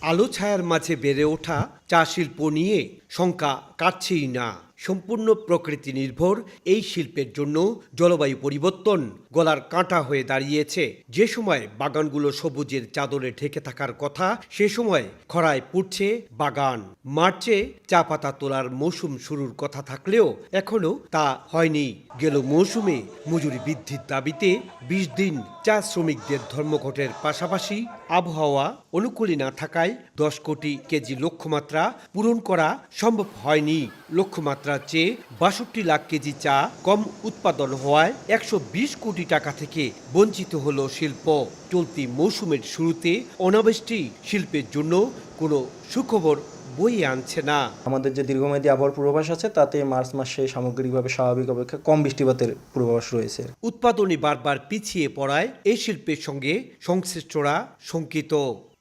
আলো ছায়ার মাঝে বেড়ে ওঠা চা শিল্প নিয়ে শঙ্কা কাটছেই না। সম্পূর্ণ প্রকৃতি নির্ভর এই শিল্পের জন্য জলবায়ু পরিবর্তন গলার কাঁটা হয়ে দাঁড়িয়েছে। যে সময় বাগানগুলো সবুজের চাদরে ঢেকে থাকার কথা, সে সময় খরায় পুড়ছে বাগান। মার্চে চা পাতা তোলার মৌসুম শুরুর কথা থাকলেও এখনো তা হয়নি। গেল মৌসুমে মজুরি বৃদ্ধির দাবিতে ২০ দিন চা শ্রমিকদের ধর্মঘটের পাশাপাশি আবহাওয়া অনুকূলে না থাকায় ১০ কোটি কেজি লক্ষ্যমাত্রা পূরণ করা সম্ভব হয়নি। লক্ষ্যমাত্রার চেয়ে ৬২ লাখ কেজি চা কম উৎপাদন হওয়ায় ১২০ কোটি টাকা থেকে বঞ্চিত হল শিল্প। চলতি মৌসুমের শুরুতে অনাবৃষ্টি শিল্পের জন্য কোনো সুখবর বয়ে আনছে না। আমাদের যে দীর্ঘমেয়াদী আবহাওয়ার পূর্বাভাস আছে তাতে মার্চ মাসে সামগ্রিকভাবে স্বাভাবিক অপেক্ষা কম বৃষ্টিপাতের পূর্বাভাস রয়েছে। উৎপাদনে বারবার পিছিয়ে পড়ায় এই শিল্পের সঙ্গে সংশ্লিষ্টরা শঙ্কিত।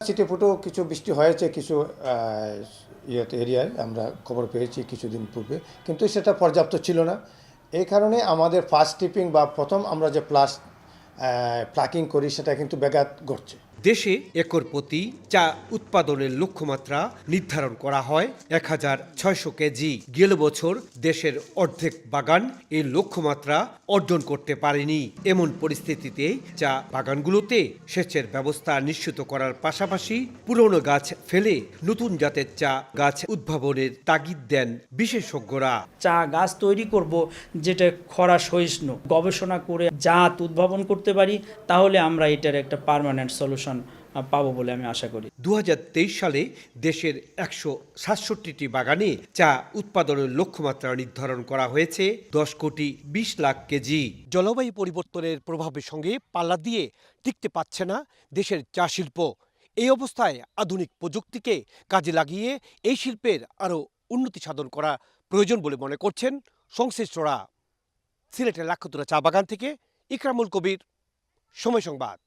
ছিটেফুটেও কিছু বৃষ্টি হয়েছে কিছু এরিয়ায়, আমরা খবর পেয়েছি কিছুদিন পূর্বে, কিন্তু সেটা পর্যাপ্ত ছিল না। এই কারণে আমাদের ফার্স্ট ট্রিপিং বা প্রথম আমরা যে প্লাকিং করি সেটা কিন্তু ব্যাঘাত ঘটছে। দেশে একর প্রতি চা উৎপাদনের লক্ষ্যমাত্রা নির্ধারণ করা হয় ১,৬০০ কেজি। গেল বছর দেশের অর্ধেক বাগান এই লক্ষ্যমাত্রা অর্জন করতে পারেনি। এমন পরিস্থিতিতে চা বাগানগুলোতে সেচের ব্যবস্থা নিশ্চিত করার পাশাপাশি পুরনো গাছ ফেলে নতুন জাতের চা গাছ উদ্ভাবনের তাগিদ দেন বিশেষজ্ঞরা। চা গাছ তৈরি করব যেটা খরা সহিষ্ণু, গবেষণা করে জাত উদ্ভাবন করতে পারি, তাহলে আমরা এটার একটা পার্মানেন্ট সলিউশন পাবো বলে আমি আশা করি। ২০২৩ সালে দেশের ১৬৭টি বাগানে চা উৎপাদনের লক্ষ্যমাত্রা নির্ধারণ করা হয়েছে ১০ কোটি ২০ লাখ কেজি। জলবায়ু পরিবর্তনের প্রভাবের সঙ্গে পাল্লা দিয়ে টিকতে পারছে না দেশের চা শিল্প। এই অবস্থায় আধুনিক প্রযুক্তিকে কাজে লাগিয়ে এই শিল্পের আরও উন্নতি সাধন করা প্রয়োজন বলে মনে করছেন সংশ্লিষ্টরা। সিলেটের লাক্ষাতুরা চা বাগান থেকে ইকরামুল কবির, সময় সংবাদ।